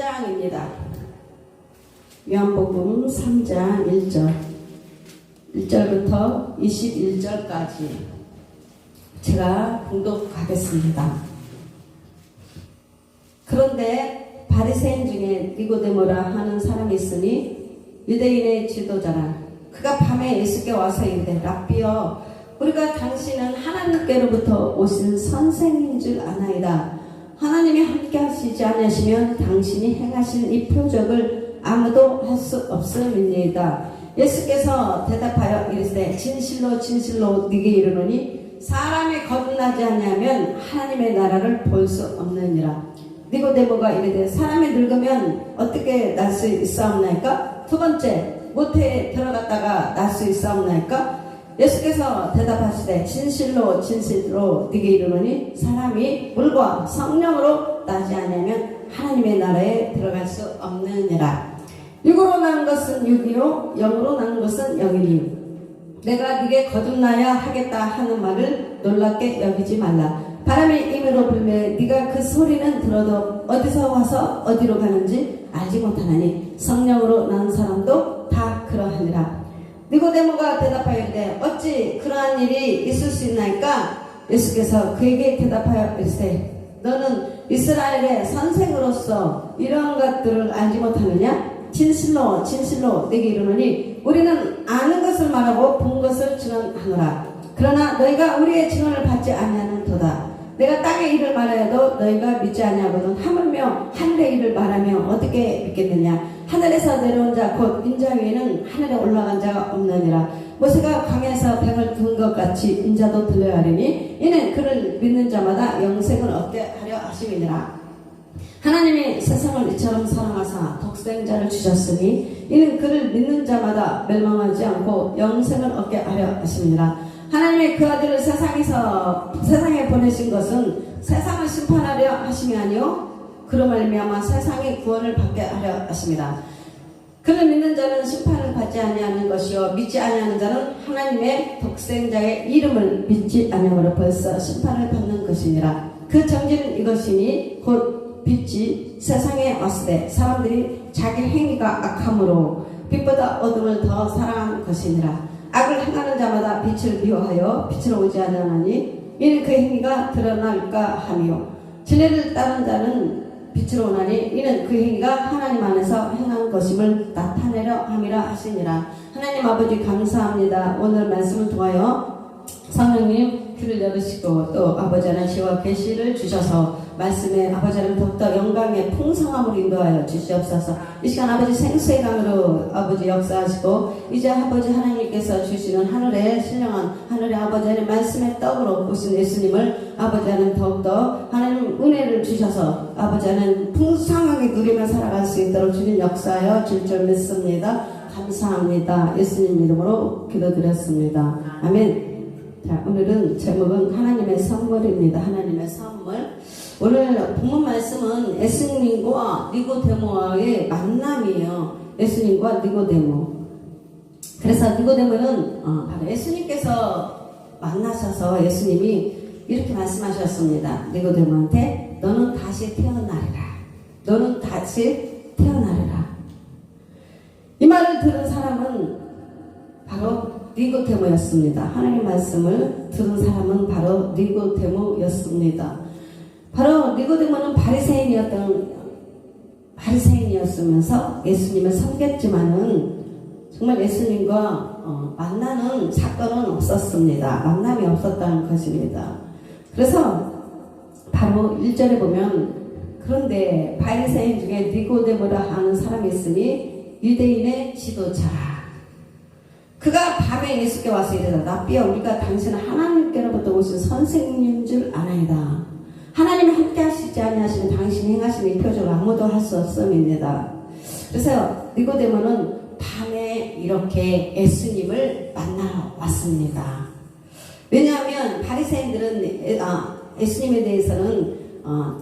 3장입니다. 요한복음 3장 1절부터 21절까지 제가 봉독하겠습니다. 그런데 바리새인 중에 니고데모라 하는 사람이 있으니 유대인의 지도자라. 그가 밤에 예수께 와서 이르되 랍비여, 우리가 당신은 하나님께로부터 오신 선생인 줄 아나이다. 하나님이 함께 하시지 않으시면 당신이 행하신 이 표적을 아무도 할 수 없음이니이다. 예수께서 대답하여 이르시되 진실로 진실로 네게 이르노니 사람이 거듭나지 아니하면 하나님의 나라를 볼 수 없느니라. 니고데모가 이르되 사람이 늙으면 어떻게 날 수 있사옵나이까? 두 번째, 모태에 들어갔다가 날 수 있사옵나이까? 예수께서 대답하시되 진실로 진실로 네게 이르노니 사람이 물과 성령으로 나지 아니하면 하나님의 나라에 들어갈 수 없느니라. 육으로 난 것은 육이요 영으로 난 것은 영이니 내가 네게 거듭나야 하겠다 하는 말을 놀랍게 여기지 말라. 바람이 임으로 불매 네가 그 소리는 들어도 어디서 와서 어디로 가는지 알지 못하나니 성령으로 난 사람도 다 그러하니라. 니고데모가 대답하여 이르되 어찌 그러한 일이 있을 수 있나이까? 예수께서 그에게 대답하여 이르시되 너는 이스라엘의 선생으로서 이러한 것들을 알지 못하느냐? 진실로 진실로 내게 이르노니 우리는 아는 것을 말하고 본 것을 증언하노라. 그러나 너희가 우리의 증언을 받지 아니하는 도다. 내가 땅의 일을 말하여도 너희가 믿지 아니하거든 하물며 하늘의 일을 말하며 어떻게 믿겠느냐? 하늘에서 내려온 자 곧 인자 위에는 하늘에 올라간 자가 없느니라. 모세가 강에서 뱀을 든 것 같이 인자도 들려야 하리니 이는 그를 믿는 자마다 영생을 얻게 하려 하심이니라. 하나님이 세상을 이처럼 사랑하사 독생자를 주셨으니 이는 그를 믿는 자마다 멸망하지 않고 영생을 얻게 하려 하심이니라. 하나님이 그 아들을 세상에 보내신 것은 세상을 심판하려 하심이 아니요 그로 말미암아 세상의 구원을 받게 하려 하심이라. 그를 믿는 자는 심판을 받지 아니하는 것이요 믿지 아니하는 자는 하나님의 독생자의 이름을 믿지 아니하므로 벌써 심판을 받는 것이니라. 그 정죄는 이것이니 곧 빛이 세상에 왔을 때 사람들이 자기 행위가 악함으로 빛보다 어둠을 더 사랑한 것이니라. 악을 행하는 자마다 빛을 미워하여 빛으로 오지 않으니 이는 그 행위가 드러날까 하며 진리를 따른 자는 빛으로 오나니 이는 그 행위가 하나님 안에서 행한 것임을 나타내려 함이라 하시니라. 하나님 아버지 감사합니다. 오늘 말씀을 통하여 성령님 귀를 열으시고 또 아버지 하나님 지혜와 계시를 주셔서 말씀에 아버지 하나님 더욱더 영광의 풍성함을 인도하여 주시옵소서. 이 시간 아버지 생수의 강으로 아버지 역사하시고 이제 아버지 하나님께서 주시는 하늘의 신령한 하늘의 아버지 하나님 말씀의 떡으로 오신 예수님을 아버지 하나님 더욱더 하나님 은혜를 주셔서 아버지 하나님 풍성하게 누리며 살아갈 수 있도록 주님 역사하여 줄 줄 믿습니다. 감사합니다. 예수님 이름으로 기도드렸습니다. 아멘. 자, 오늘은 제목은 하나님의 선물입니다. 하나님의 선물. 오늘 본문 말씀은 예수님과 니고데모와의 만남이에요. 예수님과 니고데모. 그래서 니고데모는 바로 예수님께서 만나셔서 예수님이 이렇게 말씀하셨습니다. 니고데모한테 너는 다시 태어나리라. 너는 다시 태어나리라. 이 말을 들은 사람은 바로 니고데모였습니다. 하나님 말씀을 들은 사람은 바로 니고데모였습니다. 바로 니고데모는 바리새인이었으면서 예수님을 섬겼지만은 정말 예수님과 만나는 사건은 없었습니다. 만남이 없었다는 것입니다. 그래서 바로 1절에 보면 그런데 바리새인 중에 니고데모라 하는 사람이 있으니 유대인의 지도자라. 그가 밤에 예수께 와서 이르되 랍비여, 우리가 당신은 하나님께로부터 오신 선생님인 줄 아나이다. 하나님이 함께 하시지 아니하시면 당신이 행하시는 이 표적을 아무도 할 수 없음입니다. 그래서 니고데모는 밤에 이렇게 예수님을 만나러 왔습니다. 왜냐하면 바리새인들은 예수님에 대해서는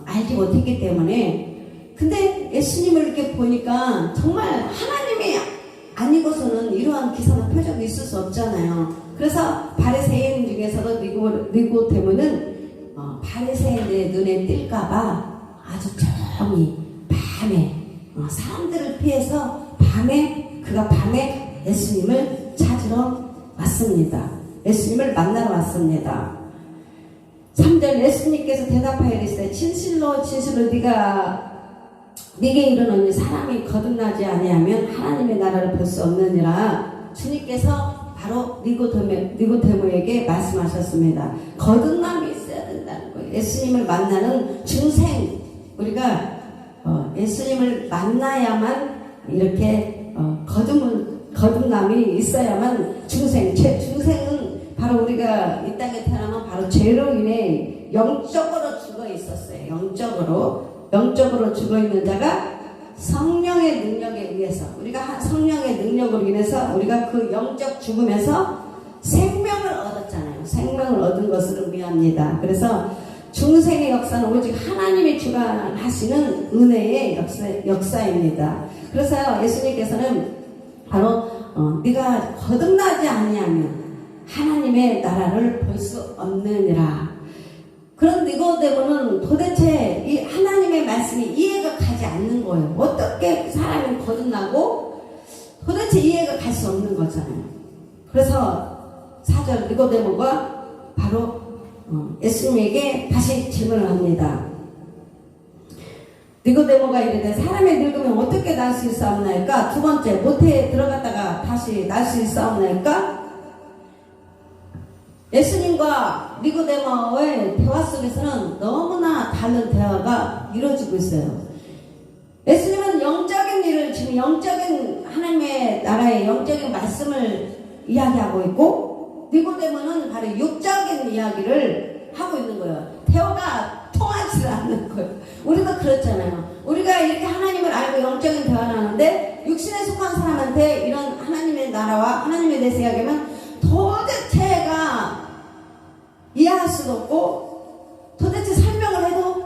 알지 못했기 때문에. 근데 예수님을 이렇게 보니까 정말 하나님이 아니고서는 이러한 기사나 표적이 있을 수 없잖아요. 그래서 바리새인 중에서도 니고데모는 바리새인의 눈에 띌까봐 아주 조용히 밤에 사람들을 피해서 그가 밤에 예수님을 찾으러 왔습니다. 예수님을 만나러 왔습니다. 3절 예수님께서 대답하여 이르시되 진실로 진실로 네게 이르노니 사람이 거듭나지 아니하면 하나님의 나라를 볼 수 없느니라. 주님께서 바로 니고데모에게 말씀하셨습니다. 거듭남이 있어야 된다는 거예요. 예수님을 만나는 중생, 우리가 예수님을 만나야만 이렇게 거듭남이 있어야만 중생은 바로 우리가 이 땅에 태어나면 바로 죄로 인해 영적으로 죽어 있었어요. 영적으로 죽어 있는 자가 성령의 능력에 의해서, 우리가 성령의 능력으로 인해서 우리가 그 영적 죽음에서 생명을 얻었잖아요. 생명을 얻은 것을 의미합니다. 그래서 중생의 역사는 오직 하나님이 주관하시는 은혜의 역사입니다. 그래서 예수님께서는 바로 네가 거듭나지 아니하면 하나님의 나라를 볼 수 없느니라. 그런 니고데모는 도대체 이 하나님의 말씀이 이해가 가지 않는 거예요. 어떻게 사람이 거듭나고 도대체 이해가 갈 수 없는 거잖아요. 그래서 4절 니고데모가 바로 예수님에게 다시 질문을 합니다. 니고데모가 이르되 사람이 늙으면 어떻게 날 수 있사옵나이까? 두 번째, 모태에 들어갔다가 다시 날 수 있사옵나이까? 예수님과 니고데모의 대화 속에서는 너무나 다른 대화가 이루어지고 있어요. 예수님은 영적인 일을, 지금 영적인 하나님의 나라의 영적인 말씀을 이야기하고 있고, 니고데모는 바로 육적인 이야기를 하고 있는 거예요. 대화가 통하지 않는 거예요. 우리도 그렇잖아요. 우리가 이렇게 하나님을 알고 영적인 대화를 하는데 육신에 속한 사람한테 이런 하나님의 나라와 하나님에 대해서 이야기하면 도대체가 이해할 수도 없고, 도대체 설명을 해도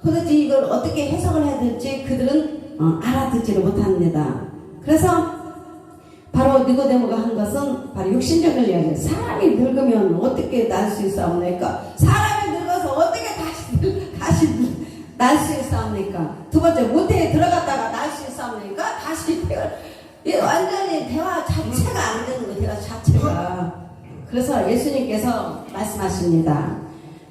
도대체 이걸 어떻게 해석을 해야 될지 그들은 알아듣지를 못합니다. 그래서 바로 니고데모가 한 것은 바로 육신적인 이야기예요. 사람이 늙으면 어떻게 날 수 있사옵니까? 사람이 늙어서 어떻게 다시 날 수 있사옵니까? 두 번째, 모태에 들어갔다가 날 수 있사옵니까? 다시 완전히 대화 자체가 안 되는 거예요. 대화 자체가. 그래서 예수님께서 말씀하십니다.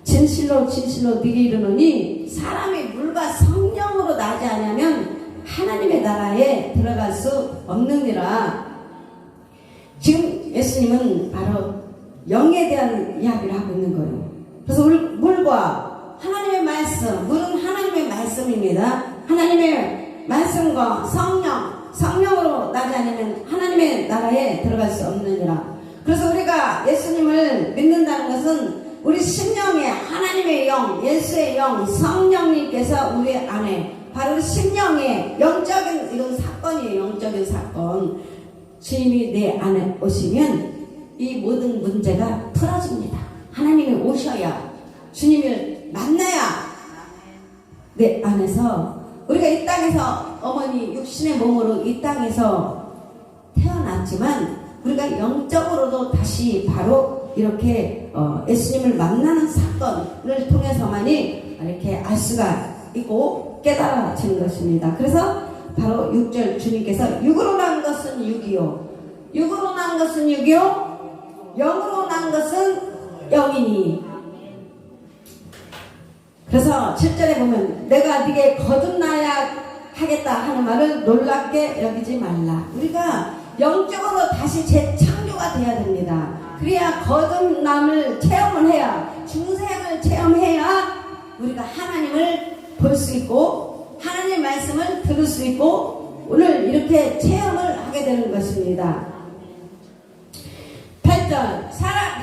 진실로 진실로 네게 이르노니 사람이 물과 성령으로 나지 않으면 하나님의 나라에 들어갈 수 없느니라. 지금 예수님은 바로 영에 대한 이야기를 하고 있는 거예요. 그래서 물과 하나님의 말씀, 물은 하나님의 말씀입니다. 하나님의 말씀과 성령으로 나지 않으면 하나님의 나라에 들어갈 수 없느니라. 그래서 우리가 예수님을 믿는다는 것은 우리 심령에 하나님의 영, 예수의 영, 성령님께서 우리 안에, 바로 우리 심령에 영적인 이런 사건이에요. 영적인 사건. 주님이 내 안에 오시면 이 모든 문제가 풀어집니다. 하나님이 오셔야, 주님을 만나야 내 안에서, 우리가 이 땅에서 어머니 육신의 몸으로 이 땅에서 태어났지만 우리가 영적으로도 다시 바로 이렇게 예수님을 만나는 사건을 통해서만이 이렇게 알 수가 있고 깨달아지는 것입니다. 그래서 바로 6절 주님께서 육으로 난 것은 육이요, 육으로 난 것은 육이요, 영으로 난 것은 영이니. 그래서 7절에 보면 내가 네게 거듭나야 하겠다 하는 말을 놀랍게 여기지 말라. 우리가 영적으로 다시 재창조가 돼야 됩니다. 그래야 거듭남을 체험을 해야, 중생을 체험해야 우리가 하나님을 볼 수 있고 하나님 말씀을 들을 수 있고 오늘 이렇게 체험을 하게 되는 것입니다. 8절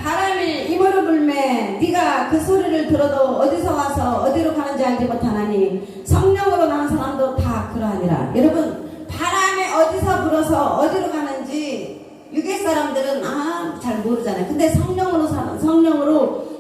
바람이 이모를 불매 네가 그 소리를 들어도 어디서 와서 어디로 가는지 알지 못하나니 성령으로 나는 사람도 다 그러하니라. 여러분, 바람이 어디서 불어서 어디로 가는지 유괴 사람들은 잘 모르잖아요. 근데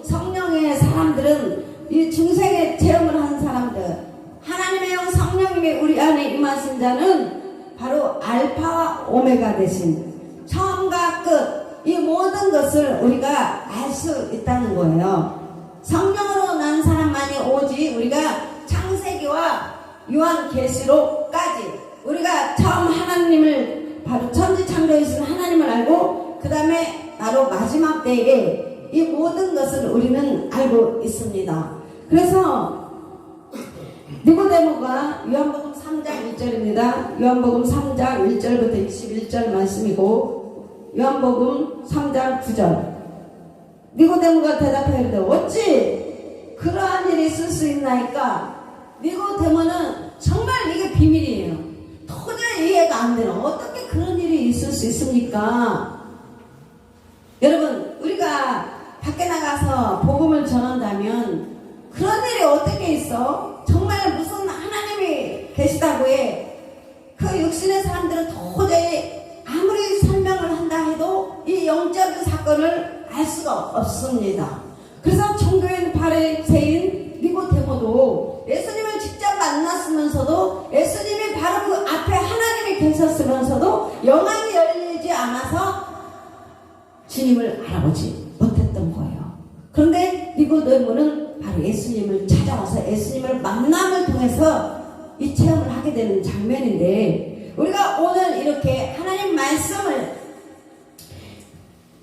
성령의 사람들은, 이 중생의 체험을 한 사람들, 하나님의 영 성령님이 우리 안에 임하신 자는 바로 알파와 오메가 되신 처음과 끝, 이 모든 것을 우리가 알 수 있다는 거예요. 성령으로 난 사람만이 오직 우리가 창세기와 요한계시록까지 바로 천지창조이신 하나님을 알고 그 다음에 바로 마지막 때에 이 모든 것을 우리는 알고 있습니다. 그래서 니고데모가 요한복음 3장 1절입니다. 요한복음 3장 1절부터 21절 말씀이고 요한복음 3장 9절. 니고데모가 대답하여 이르되 어찌 그러한 일이 있을 수 있나이까? 니고데모는 정말 이게 비밀이에요. 도저히 이해가 안 되는, 어떻게 그런 일이 있을 수 있습니까? 여러분, 우리가 밖에 나가서 복음을 전한다면 그런 일이 어떻게 있어? 정말 무슨 하나님이 계시다고 해. 그 육신의 사람들은 도저히 아무리 설명을 한다 해도 이 영적인 사건을 알 수가 없습니다. 그래서 종교인 바리새인 니고데모도 예수님을 직접 만났으면서도 예수님이 바로 그 앞에 하나님이 계셨으면서도 영안이 열리지 않아서 주님을 알아보지 못했던 거예요. 그런데 니고데모는 바로 예수님을 찾아와서 예수님을 만남을 통해서 이 체험을 하게 되는 장면인데, 우리가 오늘 이렇게 하나님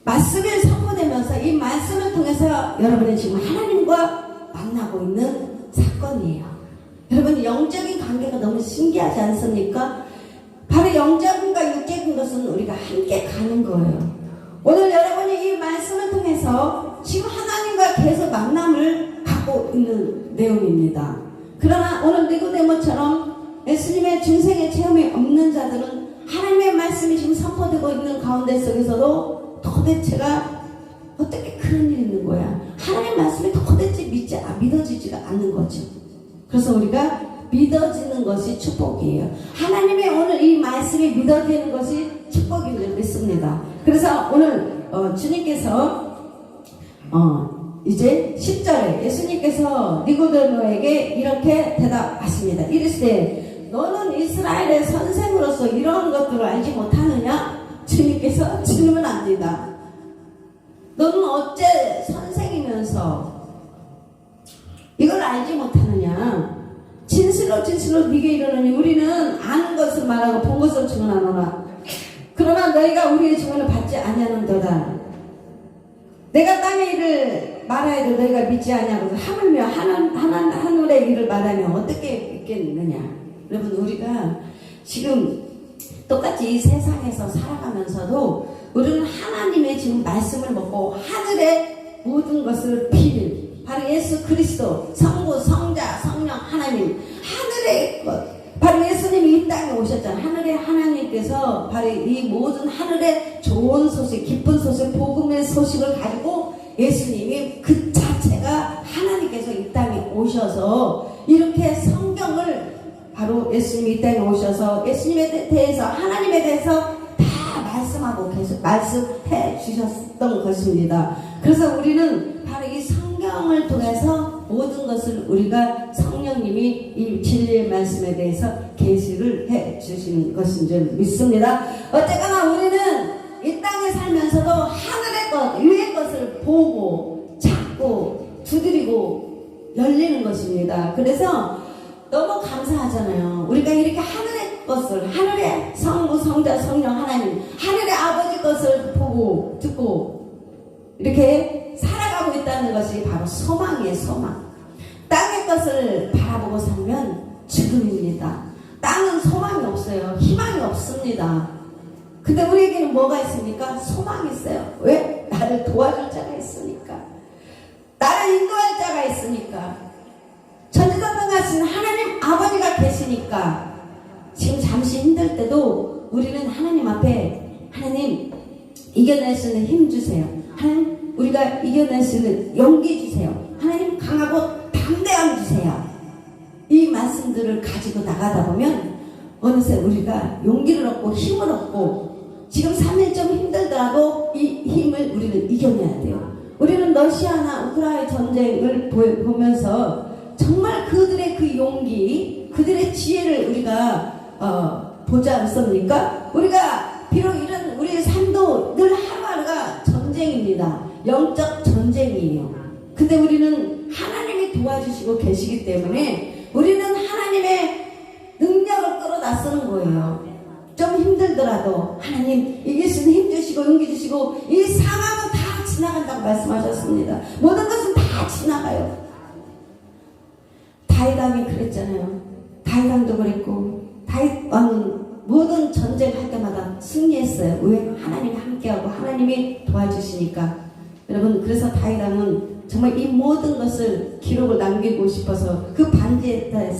말씀이 선포되면서 이 말씀을 통해서 여러분이 지금 하나님과 만나고 있는 사건이에요. 여러분, 영적인 관계가 너무 신기하지 않습니까? 바로 영적인과 육적인 것은 우리가 함께 가는 거예요. 오늘 여러분이 이 말씀을 통해서 지금 하나님과 계속 만남을 갖고 있는 내용입니다. 그러나 오늘 니고데모처럼 예수님의 중생의 체험이 없는 자들은 하나님의 말씀이 지금 선포되고 있는 가운데 속에서도 도대체가 어떻게 그런 일이 있는 거야? 하나님의 말씀이 도대체 믿어지지가 않는 거죠. 그래서 우리가 믿어지는 것이 축복이에요. 하나님의 오늘 이 말씀이 믿어지는 것이 축복인 줄 믿습니다. 그래서 오늘 주님께서 이제 10절에 예수님께서 니고데모에게 이렇게 대답하십니다. 이르시되 너는 이스라엘의 선생으로서 이러한 것들을 알지 못하느냐? 주님께서 질문 합니다. 너는 어째 선생이면서 이걸 알지 못하느냐? 진실로 네게 이르노니 우리는 아는 것을 말하고 본 것을 증언하노라. 그러나 너희가 우리의 증언을 받지 아니하는도다. 내가 땅의 일을 말하여도 너희가 믿지 아니하거든. 하물며 하늘의 일을 말하면 어떻게 믿겠느냐? 여러분, 우리가 지금 똑같이 이 세상에서 살아가면서도 우리는 하나님의 지금 말씀을 먹고 하늘의 모든 것을 비밀, 바로 예수 그리스도, 성부, 성자, 성령, 하나님, 하늘의 것, 바로 예수님이 이 땅에 오셨잖아요. 하늘의 하나님께서 바로 이 모든 하늘의 좋은 소식, 기쁜 소식, 복음의 소식을 가지고 예수님이 그 자체가 하나님께서 이 땅에 오셔서 이렇게 성경을 바로 예수님이 이 땅에 오셔서 예수님에 대해서, 하나님에 대해서 다 말씀하고 계속 말씀해 주셨던 것입니다. 그래서 우리는 바로 이 성경을 통해서 모든 것을 우리가 성령님이 이 진리의 말씀에 대해서 계시를 해 주시는 것인 줄 믿습니다. 어쨌거나 우리는 이 땅에 살면서도 하늘의 것, 위의 것을 보고 찾고 두드리고 열리는 것입니다. 그래서 너무 감사하잖아요. 우리가 이렇게 하늘의 것을, 하늘의 성부, 성자, 성령, 하나님, 하늘의 아버지 것을 보고 듣고 이렇게 살아가고 있다는 것이 바로 소망이에요. 소망. 땅의 것을 바라보고 살면 죽음입니다. 땅은 소망이 없어요. 희망이 없습니다. 근데 우리에게는 뭐가 있습니까? 소망이 있어요. 왜? 나를 도와줄 자가 있으니까, 나를 인도할 자가 있으니까, 전지전능하신 하나님 아버지가 계시니까. 지금 잠시 힘들 때도 우리는 하나님 앞에, 하나님 이겨낼 수 있는 힘 주세요. 하나님 우리가 이겨낼 수 있는 용기 주세요. 하나님 강하고 담대함 주세요. 이 말씀들을 가지고 나가다 보면 어느새 우리가 용기를 얻고 힘을 얻고, 지금 3일 좀 힘들더라도 이 힘을 우리는 이겨내야 돼요. 우리는 러시아나 우크라이나 전쟁을 보면서 정말 그들의 그 용기, 그들의 지혜를 우리가 보지 않습니까? 우리가 비록 이런 우리의 삶도 늘 하루하루가 전쟁입니다. 영적 전쟁이에요. 근데 우리는 하나님이 도와주시고 계시기 때문에 우리는 하나님의 능력을 끌어다 쓰는 거예요. 좀 힘들다 힘들더라도 하나님 이길 수 있는 힘 주시고 용기 주시고 이 상황은 다 지나간다고 말씀하셨습니다. 모든 것은 다 지나가요. 다윗왕이 그랬잖아요. 다윗왕도 그랬고 다윗왕은 모든 전쟁할 때마다 승리했어요. 왜? 하나님이 함께하고 하나님이 도와주시니까. 여러분, 그래서 다윗왕은 정말 이 모든 것을 기록을 남기고 싶어서 그 반지에다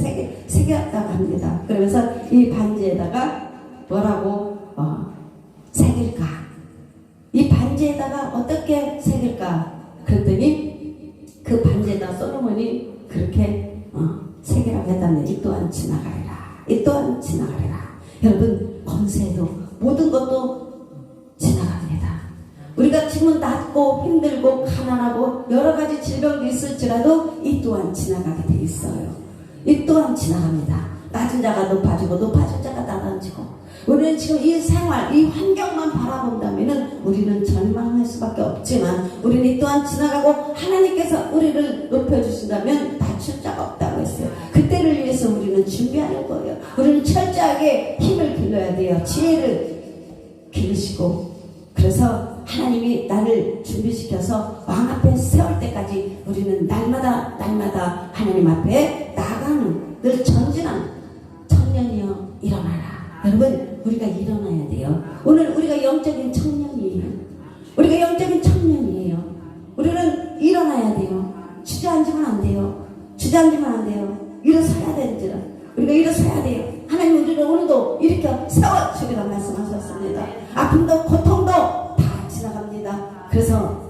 새겼다고 합니다. 그러면서 이 반지에다가 뭐라고 새길까? 이 반지에다가 어떻게 새길까? 그랬더니 그 반지에다 솔로몬이 그렇게 새기라고 했다면 이 또한 지나가리라. 이 또한 지나가리라. 여러분, 권세도 모든 것도 지나갑니다. 우리가 지금 낮고 힘들고 가난하고 여러 가지 질병도 있을지라도 이 또한 지나가게 돼 있어요. 이 또한 지나갑니다. 낮은 자가 높아지고 높아진 자가 낮아지고 우리는 지금 이 생활, 이 환경만 바라본다면 우리는 절망할 수밖에 없지만 우리는 이 또한 지나가고 하나님께서 우리를 높여주신다면 낮출 자가 없다고 했어요. 그때를 위해서 우리는 준비하는 거예요. 우리는 철저하게 힘을 길러야 돼요. 지혜를 기르시고 그래서 하나님이 나를 준비시켜서 왕 앞에 세울 때까지 우리는 날마다 하나님 앞에 나가는 늘 전진한 청년이여 일어나라. 여러분, 우리가 일어나야 돼요. 오늘 우리가 영적인 청년이에요. 우리가 영적인 청년이에요. 우리는 일어나야 돼요. 주저앉으면 안 돼요. 주저앉으면 안 돼요. 일어서야 되는지라. 우리가 일어서야 돼요. 하나님 우리를 오늘도 일으켜 세워주리라 말씀하셨습니다. 아픔도 고통도 다 지나갑니다. 그래서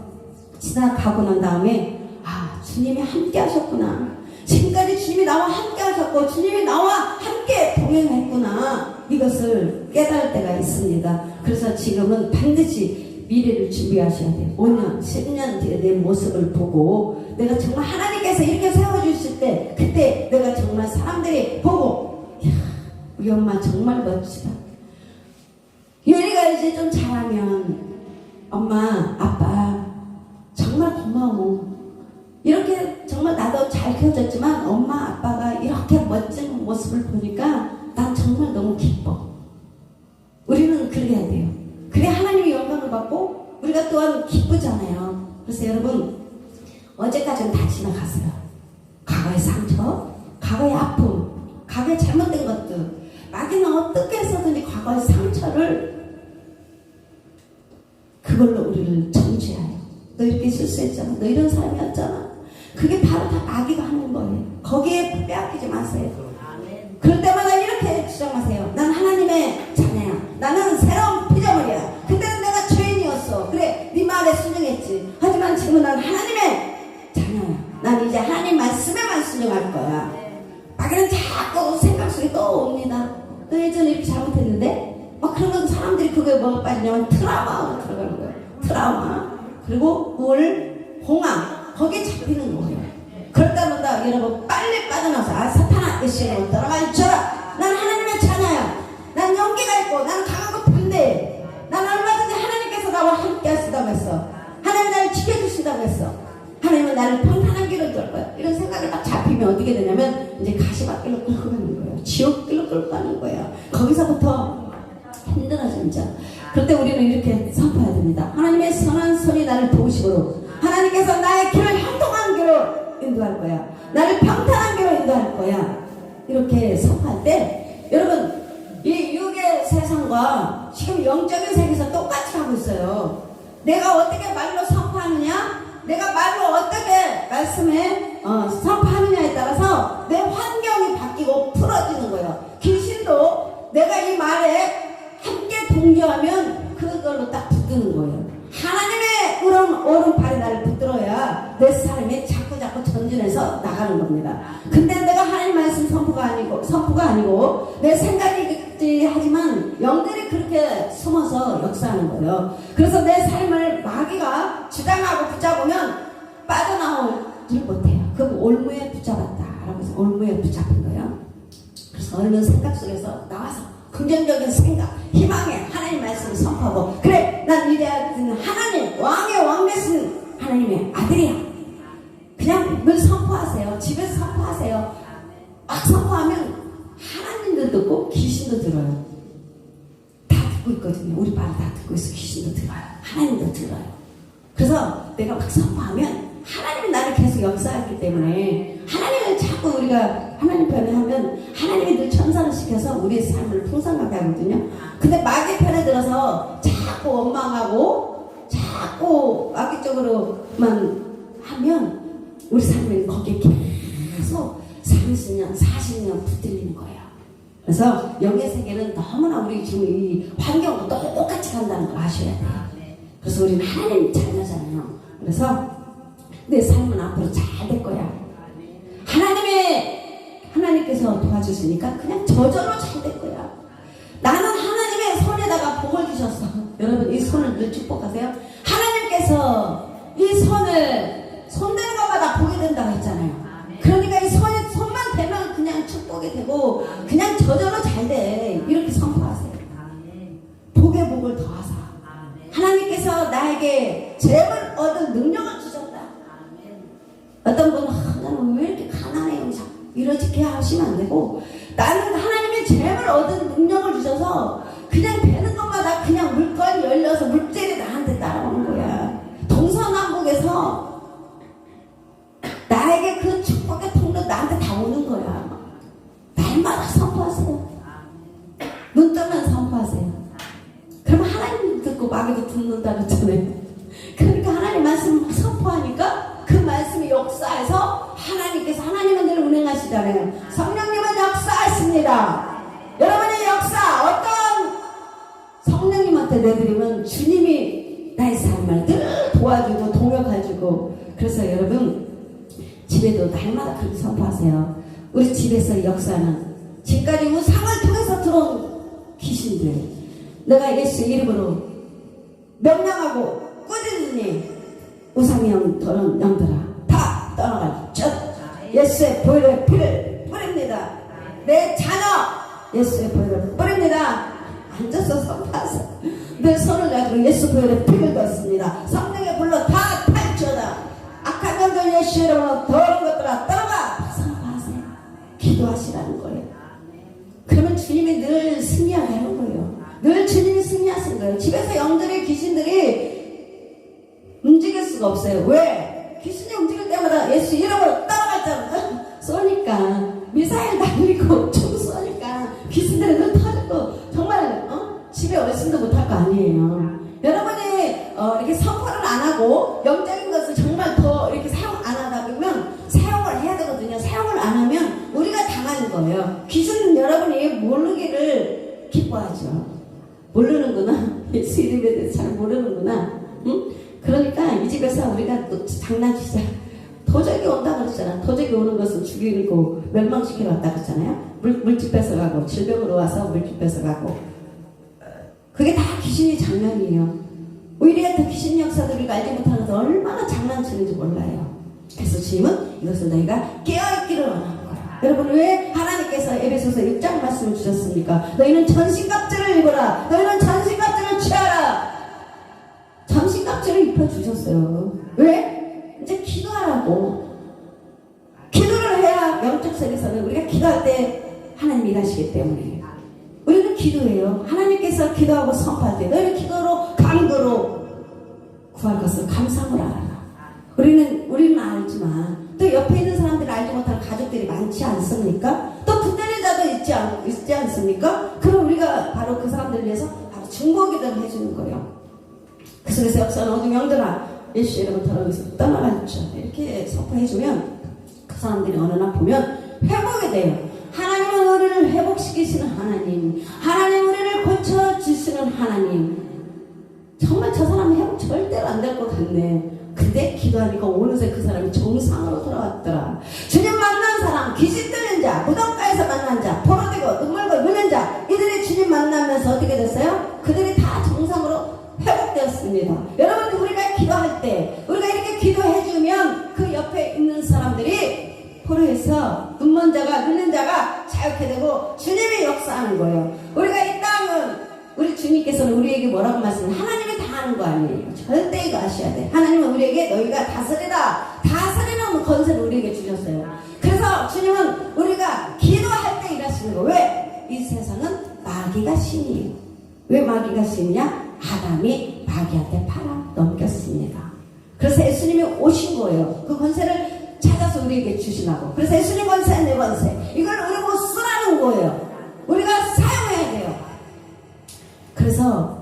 지나가고 난 다음에 주님이 함께 하셨구나. 지금까지 주님이 나와 함께 하셨고 주님이 나와 함께 동행했구나. 이것을 깨달을 때가 있습니다. 그래서 지금은 반드시 미래를 준비하셔야 돼요. 5년, 10년 뒤에 내 모습을 보고 내가 정말 하나님께서 이렇게 세워주실 때 그때 내가 정말 사람들이 보고 이야, 우리 엄마 정말 멋지다. 유리가 이제 좀 자라면 엄마, 아빠 정말 고마워. 이렇게 정말 나도 잘 키워졌지만 엄마 아빠가 이렇게 멋진 모습을 보니까 난 정말 너무 기뻐. 우리는 그래야 돼요. 그래야 하나님의 영광을 받고 우리가 또한 기쁘잖아요. 그래서 여러분, 어제까지는 다 지나갔어요. 과거의 상처, 과거의 아픔, 과거의 잘못된 것들, 마귀는 어떻게 해서든지 과거의 상처를 그걸로 우리를 정죄해요. 너 이렇게 실수했잖아. 너 이런 사람이었잖아. 그게 바로 다 마귀가 하는 거예요. 거기에 빼앗기지 마세요. 그럴 때마다 이렇게 주장하세요. 난 하나님의 자녀야. 나는 새로운 피조물이야. 그때는 내가 죄인이었어. 그래, 네 말에 순종했지. 하지만 지금은 난 하나님의 자녀야. 난 이제 하나님 말씀에만 순종할 거야. 마귀는 자꾸 생각 속에 떠옵니다. 너 예전에 이렇게 잘못했는데? 그러면 사람들이 그게 뭐가 빠지냐면 트라우마로 들어가는 거예요. 트라우마. 그리고 공황. 거기에 잡히는 거예요. 그럴 때마다 여러분 빨리 빠져나와서 사탄아, 예수님으로 돌아가 주라. 난 하나님의 자녀야. 난 용기가 있고 나는 강하고 담대해. 난 얼마든지 하나님께서 나와 함께 하시다고 했어. 하나님 나를 지켜주신다고 했어. 하나님은 나를 평탄한 길을 줄 거야. 이런 생각이 딱 잡히면 어떻게 되냐면 이제 가시밭길로 끌고 가는 거예요. 지옥길로 끌고 가는 거예요. 거기서부터 힘들어져 진짜. 그럴 때 우리는 이렇게 선포해야 됩니다. 하나님의 선한 손이 나를 도우시고 하나님께서 나의 길을 형통한 길로 인도할 거야. 나를 평탄한 길로 인도할 거야. 이렇게 선포할 때 여러분, 이 육의 세상과 지금 영적인 세계에서 똑같이 하고 있어요. 내가 어떻게 말로 선포하느냐, 내가 말로 어떻게 말씀에 선포하느냐에 따라서 내 환경이 바뀌고 풀어지는 거예요. 귀신도 내가 이 말에 함께 동조하면 그걸로 딱 붙드는 거예요. 하나님의 오른팔이 나를 붙들어야 내 삶이 자꾸 전진해서 나가는 겁니다. 근데 내가 하나님 말씀 선포가 아니고 내 생각이겠지 하지만 영들이 그렇게 숨어서 역사하는 거예요. 그래서 내 삶을 마귀가 주장하고 붙잡으면 빠져나오질 못해요. 그럼 올무에 붙잡았다라고 해서 올무에 붙잡힌 거예요. 그래서 얼른 생각 속에서 나와서 긍정적인 생각, 희망의 하나님 말씀을 선포하고, 그래, 난 위대하신 하나님, 왕의 왕 되신 하나님의 아들이야. 그냥 늘 선포하세요. 집에서 선포하세요. 막 선포하면 하나님도 듣고 귀신도 들어요. 다 듣고 있거든요. 우리 말을 다 듣고 있어. 귀신도 들어요. 하나님도 들어요. 그래서 내가 막 선포하면 하나님이 나를 계속 역사하기 때문에 하나님을 자꾸 우리가 하나님 편에 하면 하나님이 늘 천사를 시켜서 우리의 삶을 풍성하게 하거든요. 근데 마귀 편에 들어서 자꾸 원망하고 자꾸 악의적으로만 하면 우리 삶이 거기에 계속 30년, 40년 붙들리는 거예요. 그래서 영의 세계는 너무나 우리 지금 이 환경도 똑같이 간다는 걸 아셔야 돼요. 그래서 우리는 하나님 자녀잖아요. 그래서 내 삶은 앞으로 잘 될 거야. 하나님께서 도와주시니까 그냥 저절로 잘 될 거야. 나는 하나님의 손에다가 복을 주셨어. 여러분 이 손을 늘 축복하세요. 하나님께서 이 손을 손대는 것마다 복이 된다고 했잖아요. 그러니까 이 손만 대면 그냥 축복이 되고 그냥 저절로 잘 돼. 이렇게 선포하세요. 복의 복을 더하사 하나님께서 나에게 재물 얻을 능력을 주셨다. 어떤 분은 나는 왜 이렇게 가난해요? 이렇게 하시면 안 되고 나는 하나님의 재물 얻은 능력을 주셔서 그냥 되는 것마다 그냥 물건이 열려서 물질이 나한테 따라오는 거야. 동서남북에서 나에게 그 축복의 통로 나한테 다 오는 거야. 날마다 선포하세요. 눈 뜨면 선포하세요. 그러면 하나님 듣고 마귀도 듣는다 그랬잖아요. 그러니까 하나님 말씀 선포하니까 그 말씀이 역사해서 하나님은 늘 운행하시잖아요. 성령님은 역사하십니다. 여러분의 역사 어떤 성령님한테 내드리면 주님이 나의 삶을 늘 도와주고 동역해주고 그래서 여러분 집에도 날마다 그렇게 선포하세요. 우리 집에서 역사는 지금까지 우상을 통해서 들어온 귀신들 내가 예수 이름으로 명령하고 꾸짖으니 우상의 영들아 다 떠나가라. 예수의 보혈의 피를 뿌립니다. 내 자녀 예수의 보혈을 뿌립니다. 앉아서 선포하세요. 내 손을 가지고 예수 보혈의 피를 넣습니다. 성령의 불로 다 탈주하다. 악한 영들 예수 이름으로 더러운 것들아 떠나가. 선포하세요. 기도하시라는 거예요. 그러면 주님이 늘 승리하게 하는 거예요. 늘 주님이 승리하시는 거예요. 집에서 영들이 귀신들이 움직일 수가 없어요. 왜? 귀신이 움직일 때마다 예수 이름으로 따라갔잖아. 쏘니까 미사일 날리고 총 쏘니까 귀신들이 늘 터지고 정말 집에 어르신도 못할 거 아니에요. 여러분이 이렇게 선포를 안 하고 영적인 것을 정말 더 이렇게 사용 안 하다 보면 사용을 해야 되거든요. 사용을 안 하면 우리가 당하는 거예요. 귀신은 여러분이 모르기를 기뻐하죠. 모르는구나. 예수 이름에 대해서 잘 모르는구나. 응? 그러니까 이 집에서 우리가 또 장난치자. 도적이 온다 그랬잖아. 도적이 오는 것은 죽이고 멸망시키러 왔다 그랬잖아요. 물집 뺏어가고 질병으로 와서 물집 뺏어가고 그게 다 귀신의 장난이에요. 오히려 더 귀신 역사들 우리가 알지 못하면서 얼마나 장난치는지 몰라요. 그래서 주님은 이것을 너희가 깨어있기를 원하는 거야. 여러분 왜 하나님께서 에베소서 6장 말씀을 주셨습니까? 너희는 전신갑주를 입어라. 너희는 전신갑주를 취하라. 전신갑주를 입혀주셨어요. 왜? 이제 기도하라고. 기도를 해야 영적 세계에서는 우리가 기도할 때 하나님이 일하시기 때문에 우리는 기도해요. 하나님께서 기도하고 선포할 때 너희는 기도로 강도로 구할 것을 감사함으로 알아라. 우리는 알지만 또 옆에 있는 사람들이 알지 못하는 가족들이 많지 않습니까? 또 붙들린 자도 있지 않습니까? 그럼 우리가 바로 그 사람들을 위해서 바로 중보기도를 해주는 거예요. 그 속에서 역사는 어둠 영들아 예수 이름을 더러워서 떠나가죠. 이렇게 선포해주면 그 사람들이 어느 날 보면 회복이 돼요. 하나님은 우리를 회복시키시는 하나님, 하나님 우리를 고쳐주시는 하나님. 정말 저 사람 회복 절대로 안 될 것 같네. 근데 기도하니까 어느새 그 사람이 정상으로 돌아왔더라. 주님 만난 사람, 귀신 들린 자, 무덤가에서 만난 자, 포로되고 눈물고 누는 자, 이들이 주님 만나면서 어떻게 됐어요? 그들이 다 정상으로 회복되었습니다. 여러분 우리가 기도할 때 우리가 이렇게 기도해주면 그 옆에 있는 사람들이 포로에서 눈먼 자가 눈는 자가 자유케 되고 주님이 역사하는 거예요. 우리가 이 땅은 우리 주님께서는 우리에게 뭐라고 말씀을 하나님이 다 하는 거 아니에요. 절대 이거 아셔야 돼. 하나님은 우리에게 너희가 다스리라. 다스리는 권세를 우리에게 주셨어요. 그래서 주님은 우리가 기도할 때 일하시는 거. 왜? 이 세상은 마귀가 신이에요. 왜 마귀가 쓰냐? 아담이 마귀한테 팔아 넘겼습니다. 그래서 예수님이 오신 거예요. 그 권세를 찾아서 우리에게 주시라고. 그래서 예수님 권세, 내 권세, 이걸 우리 못 쓰라는 거예요. 우리가 사용해야 돼요. 그래서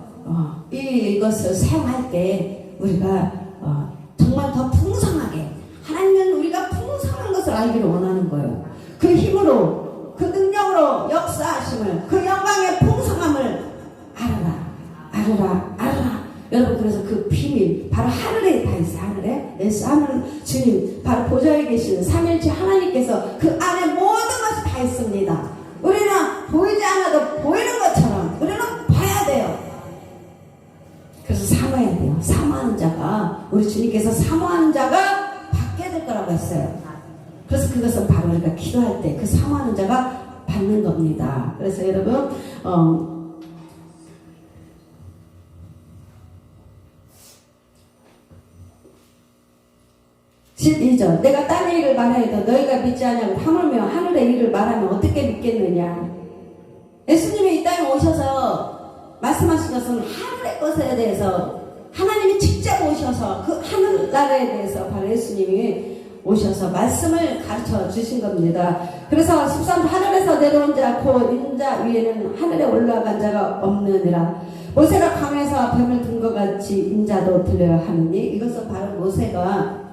이것을 사용할 때 우리가 정말 더 풍성하게, 하나님은 우리가 풍성한 것을 알기를 원하는 거예요. 그 힘으로, 그 능력으로 역사하심을, 그 영광의 풍성함을 알아라. 여러분, 그래서 그 비밀 바로 하늘에 다 있어요. 하늘에 예수, 하늘 주님 바로 보좌에 계시는 삼일째 하나님께서 그 안에 모든 것이 다 있습니다. 우리는 보이지 않아도 보이는 것처럼 우리는 봐야 돼요. 그래서 사모해야 돼요. 사모하는 자가, 우리 주님께서 사모하는 자가 받게 될 거라고 했어요. 그래서 그것은 바로 우리가 기도할 때 그 사모하는 자가 받는 겁니다. 그래서 여러분 12절, 내가 딴 일을 말하여도 너희가 믿지 않냐고 하물며 하늘의 일을 말하면 어떻게 믿겠느냐. 예수님이 이 땅에 오셔서 말씀하신 것은 하늘의 것에 대해서, 하나님이 직접 오셔서 그 하늘나라에 대해서 바로 예수님이 오셔서 말씀을 가르쳐 주신 겁니다. 그래서 13절, 하늘에서 내려온 자 곧 인자 위에는 하늘에 올라간 자가 없느니라. 모세가 강에서 뱀을 든 것 같이 인자도 들려야 하느니. 이것은 바로 모세가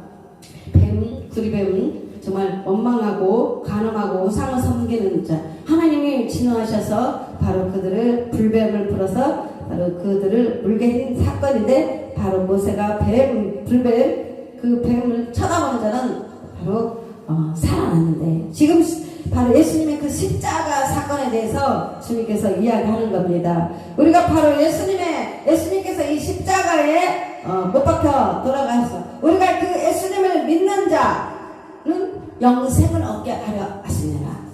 구리뱀은 정말 원망하고 간음하고 우상을 섬기는 자, 하나님이 진노하셔서 바로 그들을 불뱀을 불어서 바로 그들을 물게 한 사건인데, 바로 모세가 불뱀, 그 뱀을 쳐다보는 자는 바로 살아났는데, 지금 바로 예수님의 그 십자가 사건에 대해서 주님께서 이야기하는 겁니다. 우리가 바로 예수님께서 이 십자가에 못 박혀 돌아가셔서 우리가 그 예수님을 믿는 자는 영생을 얻게 하려 하시니라.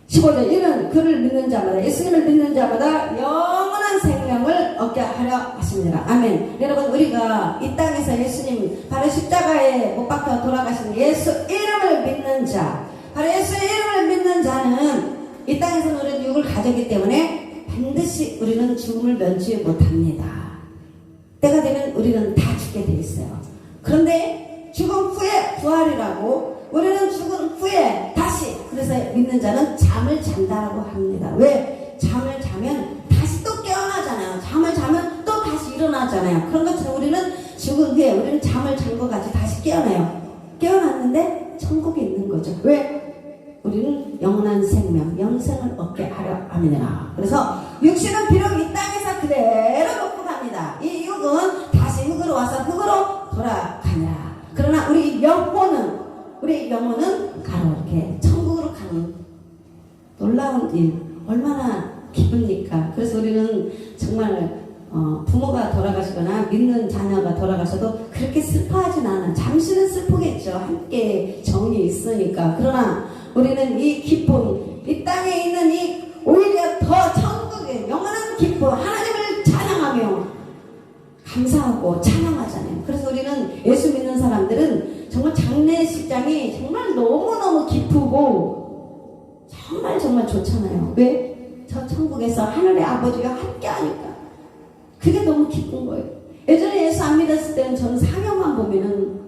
15절, 이는 그를 믿는 자마다, 예수님을 믿는 자마다 영원한 생명을 얻게 하려 하십니다. 아멘. 여러분, 우리가 이 땅에서 예수님, 바로 십자가에 못 박혀 돌아가신 예수 이름을 믿는 자, 바로 예수의 이름을 믿는 자는 이 땅에서는 우리는 육을 가졌기 때문에 반드시 우리는 죽음을 면치 못합니다. 때가 되면 우리는 다 죽게 돼 있어요. 그런데 죽음 후에 부활이라고, 우리는 죽은 후에 다시, 그래서 믿는 자는 잠을 잔다라고 합니다. 왜? 잠을 자면 다시 또 깨어나잖아요. 잠을 자면 또 다시 일어나잖아요. 그런 것처럼 우리는 죽은 후에 우리는 잠을 잔 것 같이 다시 깨어나요. 깨어났는데 천국에 있는 거죠. 왜? 우리는 영원한 생명, 영생을 얻게 하려 함이니라. 그래서 육신은 비록 이 땅에서 그대로 놓고 갑니다. 이 육은 다시 흙으로 와서 흙으로 돌아가니라. 그러나 우리 영혼은 바로 이렇게 천국으로 가는 놀라운 일, 얼마나 기쁩니까? 그래서 우리는 정말 부모가 돌아가시거나 믿는 자녀가 돌아가셔도 그렇게 슬퍼하진 않아요. 잠시는 슬프겠죠. 함께 정이 있으니까. 그러나 우리는 이 기쁨, 이 땅에 있는 이 오히려 더 천국의 영원한 기쁨, 하나님을 찬양하며 감사하고 찬양하잖아요. 그래서 우리는 예수 믿는 사람들은 정말 장례식장이 정말 너무너무 기쁘고 정말 좋잖아요. 왜? 저 천국에서 하늘의 아버지가 함께 하니까 그게 너무 기쁜 거예요. 예전에 예수 안 믿었을 때는 저는 상영만 보면은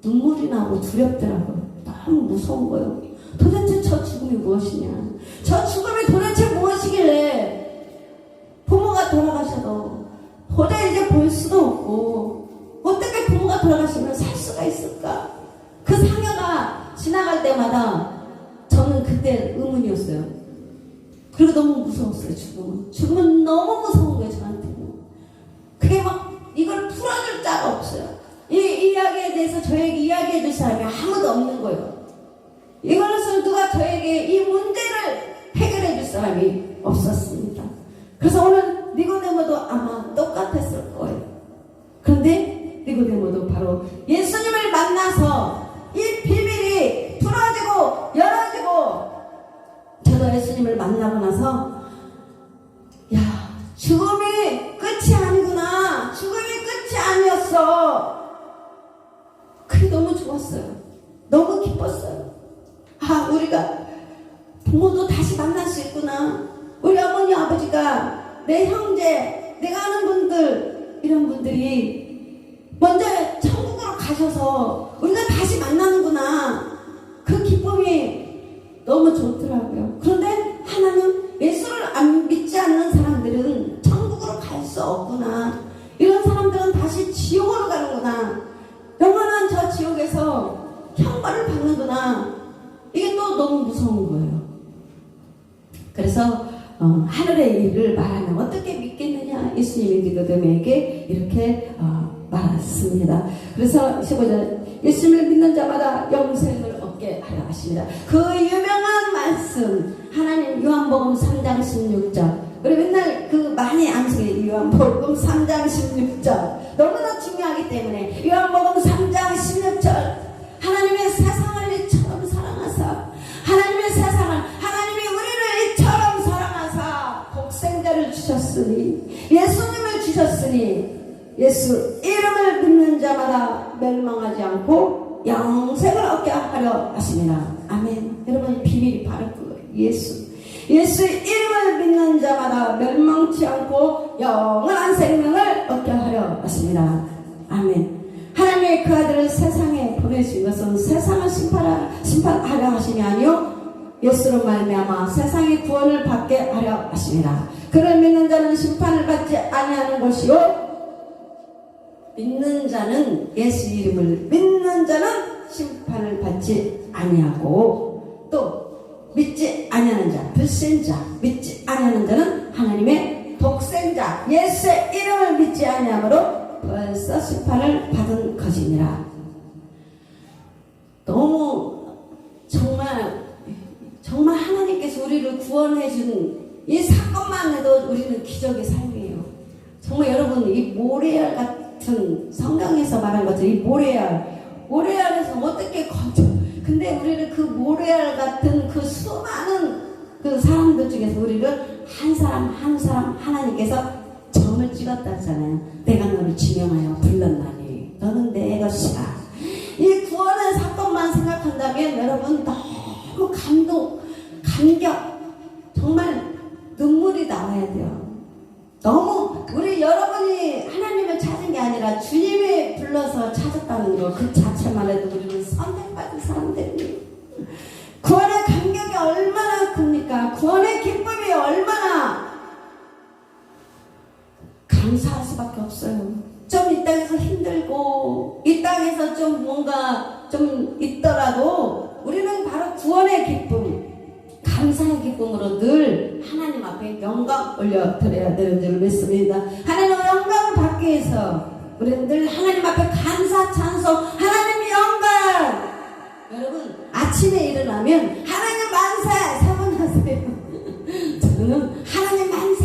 눈물이 나고 두렵더라고요. 너무 무서운 거예요. 도대체 저 죽음이 무엇이냐? 저 죽음이 도대체 무엇이길래 부모가 돌아가셔도 도저히 이제 볼 수도 없고 어떻게 부모가 돌아가시면 살 수가 있을까? 그 상여가 지나갈 때마다 저는 그때 의문이었어요. 그리고 너무 무서웠어요. 죽음은 너무 무서운 거예요. 저한테는. 그게 막 이걸 풀어줄 자가 없어요. 이 이야기에 대해서 저에게 이야기해 줄 사람이 아무도 없는 거예요. 이것을 누가 저에게 이 문제를 해결해 줄 사람이 없었습니다. 그래서 오늘 니고데모도 아마 똑같았을 거예요. 그런데 니고데모도 바로 예수님을 만나서 이 비밀이 풀어지고 열어지고, 저도 예수님을 만나고 나서 야, 죽음이 끝이 아니구나, 죽음이 끝이 아니었어. 그게 너무 좋았어요. 너무 기뻤어요. 우리가 부모도 다시 만날 수 있구나. 우리 어머니 아버지가 내 형제, 내가 아는 분들, 이런 분들이 먼저 천국으로 가셔서 우리가 다시 만나는구나. 그 기쁨이 너무 좋더라고요. 그런데 하나님, 예수를 안 믿지 않는 사람들은 천국으로 갈 수 없구나. 이런 사람들은 다시 지옥으로 가는구나. 영원한 저 지옥에서 형벌을 받는구나. 이게 또 너무 무서운 거예요. 그래서 하늘의 일을 말하면 어떻게 믿겠느냐. 예수님이 니고데모에게 이렇게 말했습니다. 그래서 15절, 예수님을 믿는 자마다 영생을 얻게 하려 하십니다. 그 유명한 말씀, 하나님 요한복음 3장 16절, 우리 맨날 그 많이 암송해. 요한복음 3장 16절 너무나 중요하기 때문에 요한복음 3장 16절, 하나님의 세상을 이처럼 사랑하사, 하나님의 세상을, 하나님이 우리를 이처럼 사랑하사 독생자를 주셨으니, 예수님을 주셨으니 예수 이름을 믿는 자마다 멸망하지 않고 영생을 얻게 하려 하십니다. 아멘. 여러분, 비밀이 바로 그거예요. 예수 이름을 믿는 자마다 멸망치 않고 영원한 생명을 얻게 하려 하십니다. 아멘. 하나님의 그 아들을 세상에 보내신 것은 세상을 심판하려 하심이 아니요 예수로 말미암아 세상의 구원을 받게 하려 하십니다. 그를 믿는 자는 심판을 받지 아니하는 것이요, 믿는 자는, 예수 이름을 믿는 자는 심판을 받지 아니하고, 또 믿지 아니하는 자, 불신자, 믿지 아니하는 자는 하나님의 독생자 예수의 이름을 믿지 아니하므로 벌써 심판을 받은 것이니라. 너무 정말 하나님께서 우리를 구원해 준 이 사건만 해도 우리는 기적의 삶이에요. 정말 여러분, 이 모래알 같은, 성경에서 말한 것처럼 이 모래알에서 어떻게 건져, 근데 우리를 그 모래알 같은 그 수많은 그 사람들 중에서 우리를 한 사람 하나님께서 점을 찍었다 했잖아요. 내가 너를 지명하여 불렀나니 너는 내 것이다. 이 구원의 사건만 생각한다면 여러분 너무 감격, 정말 눈물이 나와야 돼요. 너무 여러분이 하나님을 찾은 게 아니라 주님이 불러서 찾았다는 거, 그 자체만 해도 우리는 선택받은 사람들이에요. 구원의 감격이 얼마나 큽니까? 구원의 기쁨이 얼마나 감사할 수밖에 없어요. 좀 이 땅에서 힘들고 이 땅에서 좀 뭔가 좀 있더라도 우리는 바로 구원의 기쁨, 감사의 기쁨으로 늘 하나님 앞에 영광 올려드려야 되는 줄 믿습니다. 하나님 영광을 받기 위해서 우리는 늘 하나님 앞에 감사 찬송, 하나님 영광. 여러분, 아침에 일어나면 하나님 만세 세 번 하세요. 저는 하나님 만세,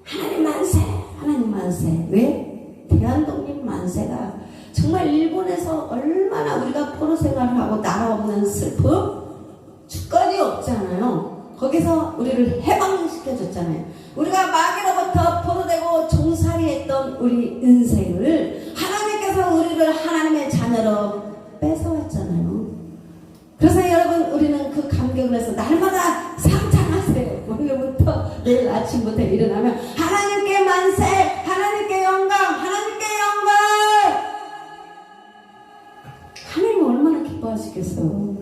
하나님 만세, 하나님 만세. 왜? 대한독립 만세가 정말 일본에서 얼마나 우리가 포로 생활을 하고 나라 없는 슬픔, 주권이 없잖아요. 거기서 우리를 해방시켜줬잖아요. 우리가 마귀로부터 포로되고 종살이했던 우리 인생을 하나님께서 우리를 하나님의 자녀로 뺏어왔잖아요. 그래서 여러분, 우리는 그 감격을 해서 날마다 상창하세요. 오늘부터 내일 아침부터 일어나면 하나님께 만세, 하나님께 영광, 하나님께 영광. 하나님은 얼마나 기뻐하시겠어요.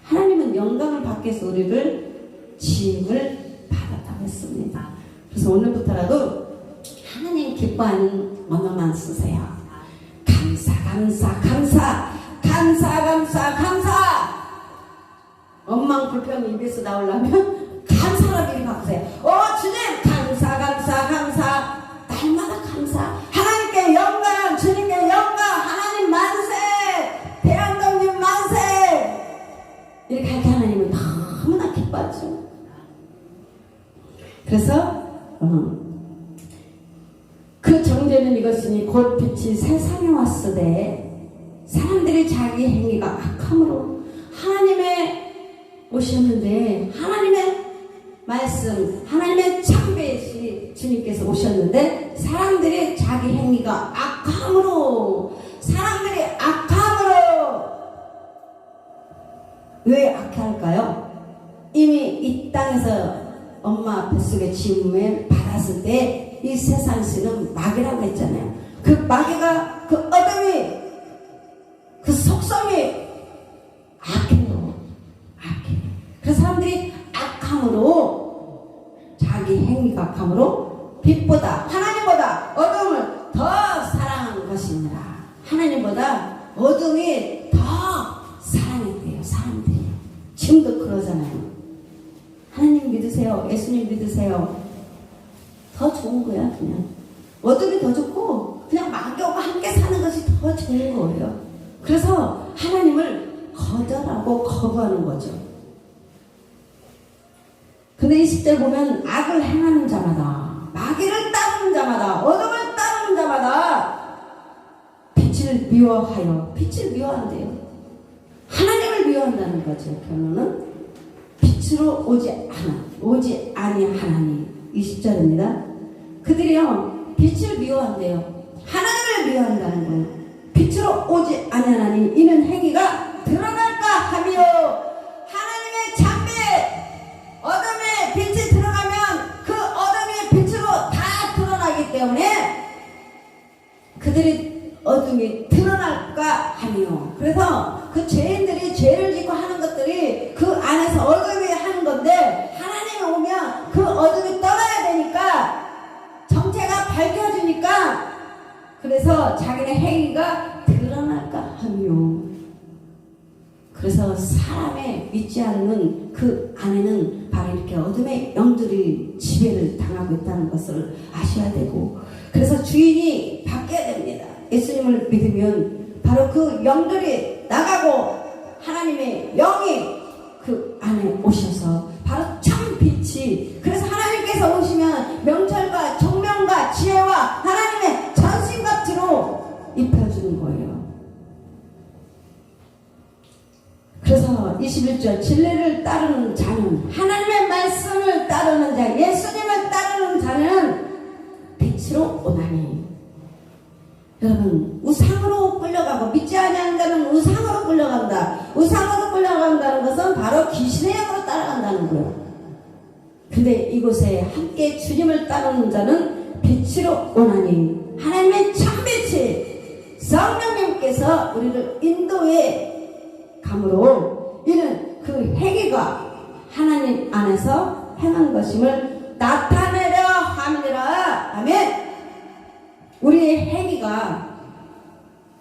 하나님은 영광을 받기 위해서 우리를 지음을 받았다고 했습니다. 그래서 오늘부터라도 하나님 기뻐하는 언어만 쓰세요. 감사, 감사, 감사, 감사, 감사, 감사. 원망 불평 입에서 나오려면 감사로 미리 바꾸세요. 주님 감사, 감사, 감사. 날마다 감사. 하나님께 영광, 주님께 영광, 하나님 만세, 대한독립 만세. 이렇게 할 때 하나님은 너무나 기뻐하죠. 그래서 그 정죄는 이것이니 곧 빛이 세상에 왔으되 사람들이 자기 행위가 악함으로 하나님의 오셨는데, 하나님의 말씀, 하나님의 참배시 주님께서 오셨는데 사람들이 자기 행위가 악함으로, 사람들이 악함으로. 왜 악할까요? 이미 이 땅에서 엄마 뱃속에 지음을 받았을 때 이 세상에서는 마귀라고 했잖아요. 그 마귀가 그 어둠이 그 속성이 악해요. 악해. 그래서 사람들이 악함으로 자기 행위가 악함으로 빛보다 하나님보다 어둠을 더 사랑한 것입니다. 하나님보다 어둠이 더 사랑했대요. 사람들이 지금도 그러잖아요. 하나님 믿으세요. 예수님 믿으세요. 더 좋은 거야. 그냥 어둠이 더 좋고 그냥 마귀와 함께 사는 것이 더 좋은 거예요. 그래서 하나님을 거절하고 거부하는 거죠. 근데 이 10절 보면 악을 행하는 자마다, 마귀를 따르는 자마다, 어둠을 따르는 자마다 빛을 미워하여, 빛을 미워한대요. 하나님을 미워한다는 거죠. 결론은 빛으로 오지 아니하나니. 20절입니다. 그들이요 빛을 미워한대요. 하나님을 미워한다는 거예요. 빛으로 오지 아니하나니 이는 행위가 드러날까 하며, 하나님의 잠비 어둠에 빛이 들어가면 그 어둠이 빛으로 다 드러나기 때문에 그들이 어둠이 드러날까 하며, 그래서 그 죄인들이 죄를 짓고 하는 것들이 그 안에서 어둠이 하는 건데, 하나님이 오면 그 어둠이 떠나야 되니까, 정체가 밝혀지니까, 그래서 자기네 행위가 드러날까 하며, 그래서 사람의 믿지 않는 그 안에는 바로 이렇게 어둠의 영들이 지배를 당하고 있다는 것을 아셔야 되고, 그래서 주인이 바뀌어야 됩니다. 예수님을 믿으면 바로 그 영들이 나가고 하나님의 영이 그 안에 오셔서 바로 참 빛이, 그래서 하나님께서 오시면 명철과 정명과 지혜와 하나님의 전신갑주로 입혀주는 거예요. 그래서 21절 진리를 따르는 자는, 하나님의 말씀을 따르는 자, 예수님을 따르는 자는 빛으로 오나니. 여러분, 우상으로 끌려가고 믿지 아니하는 자는 우상으로 끌려간다. 우상으로 끌려간다는 것은 바로 귀신의 영으로 따라간다는 거예요. 근데 이곳에 함께 주님을 따르는 자는 빛으로 오나니, 하나님의 참빛이 성령님께서 우리를 인도해 감으로 이는 그 행위가 하나님 안에서 행한 것임을 나타내려 함이라. 아멘. 우리의 행위가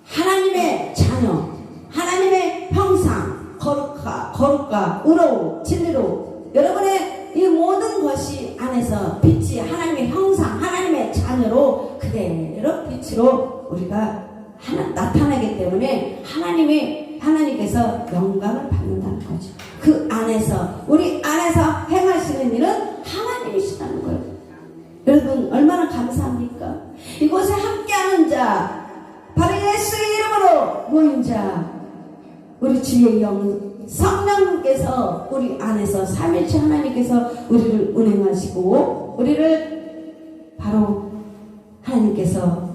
하나님의 자녀, 하나님의 형상, 거룩과 의로움, 진리로, 여러분의 이 모든 것이 안에서 빛이 하나님의 형상, 하나님의 자녀로 그대로 빛으로 우리가 나타나기 때문에 하나님께서 영광을 받는다는 거죠. 그 안에서, 우리 안에서 행하시는 일은 하나님이시다는 거예요. 여러분, 얼마나 감사합니까? 이곳에 함께하는 자, 바로 예수의 이름으로 모인 자, 우리 주의 영 성령님께서 우리 안에서 삼위일체 하나님께서 우리를 운행하시고, 우리를 바로 하나님께서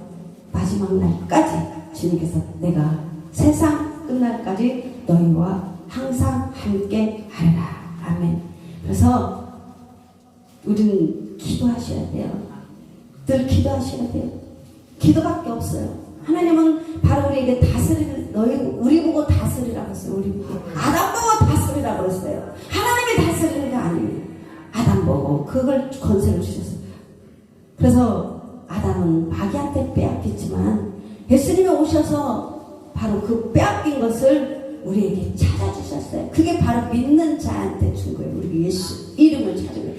마지막 날까지 주님께서 내가 세상 끝날까지 너희와 항상 함께 하리라. 아멘. 그래서 우리는 기도하셔야 돼요. 늘 기도하셔야 돼요. 기도밖에 없어요. 하나님은 바로 우리에게 우리 보고 다스리라고 했어요. 우리 보고. 아담 보고 다스리라고 했어요. 하나님이 다스리는 게 아니에요. 아담 보고 그걸 권세를 주셨어요. 그래서 아담은 마귀한테 빼앗겼지만 예수님이 오셔서 바로 그 빼앗긴 것을 우리에게 찾아주셨어요. 그게 바로 믿는 자한테 준 거예요. 우리 예수 이름을 찾은 거예요.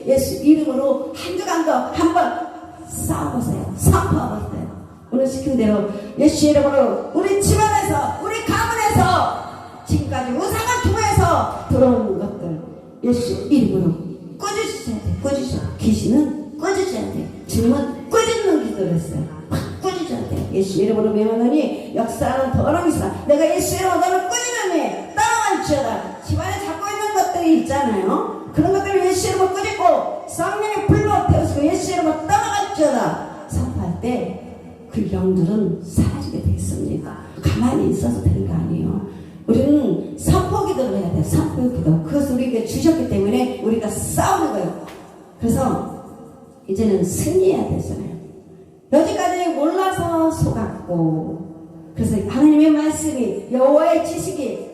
예수 이름으로 한 주간도 한번 싸워보세요. 선포해보세요. 오늘 시킨 대로 예수 이름으로 우리 집안에서, 우리 가문에서 지금까지 우상을 통해서 들어오는 것들 예수 이름으로 꺼주셔야 돼. 꺼주셔. 귀신은 꺼주셔야 돼. 주님은 꺼주는 기도를 했어요. 꺼주셔야 돼. 예수 이름으로 명하노니 역사하는 더러미사 내가 예수 이름으로 너를 꺼주노니 따라갈지어다. 집안에 잡고 있는 것들이 있잖아요. 그런 것들을 예수 이름으로 꺼지고 성령의 불로 태우시고 예수 이름으로 떠나갈지어다 선포할 때 그 영들은 사라지게 되겠습니다. 가만히 있어서 되는 거 아니에요. 우리는 선포기도를 해야 돼요. 선포기도. 그것을 우리에게 주셨기 때문에 우리가 싸우는 거예요. 그래서 이제는 승리해야 되잖아요. 여지까지 몰라서 속았고, 그래서 하나님의 말씀이, 여호와의 지식이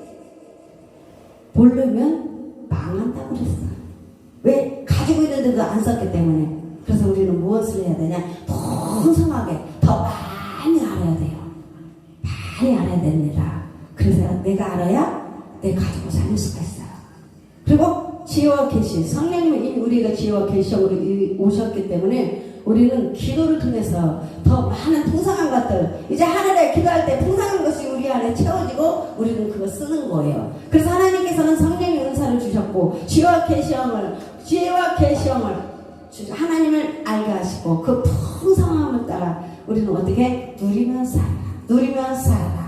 모르면 망한다고 그랬어요. 왜? 가지고 있는데도 안 썼기 때문에. 그래서 우리는 무엇을 해야 되냐? 풍성하게 더 많이 알아야 돼요. 많이 알아야 됩니다. 그래서 내가 알아야 내가 가지고 살 수가 있어요. 그리고 지혜와 계시, 성령님이 이미 우리가 지혜와 계시로 오셨기 때문에 우리는 기도를 통해서 더 많은 풍성한 것들, 이제 하늘에 기도할 때 풍성한 것이 우리 안에 채워지고 우리는 그거 쓰는 거예요. 그래서 하나님께서는 성령의 은사를 주셨고 지혜와 계시형을 하나님을 알게 하시고 그 풍성함을 따라 우리는 어떻게 누리면 살아라.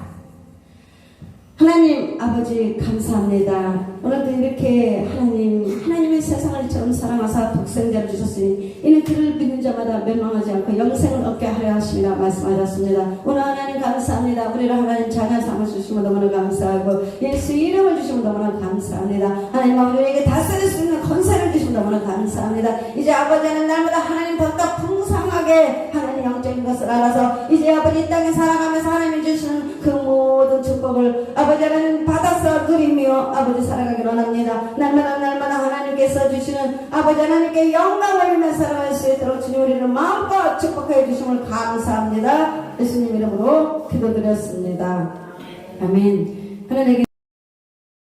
하나님 아버지 감사합니다. 오늘도 이렇게 하나님의 세상을 처럼 사랑하사 독생자를 주셨으니 이는 그를 믿는 자마다 멸망하지 않고 영생을 얻게 하려 하심이라 말씀하셨습니다. 오늘 하나님 감사합니다. 우리를 하나님 자녀 삼아 주시면 너무나 감사하고 예수 이름을 주시면 너무나 감사합니다. 하나님 아버지에게 다스릴 수 있는 권세를 주시면 너무나 감사합니다. 이제 아버지는 날마다 하나님 더욱더 풍성하게 하나님 영적인 것을 알아서 이제 아버지 이 땅에 살아가면서 하나님이 주시는 그 모든 축복을 아버지 하나님 받아서 누리며 아버지 살아가길 원합니다. 날마다 하나님께서 주시는 아버지 하나님께 영광을 위해 살아갈 수 있도록 주님 우리를 마음껏 축복해 주심을 감사합니다. 예수님 이름으로 기도드렸습니다. 아멘. 하나님께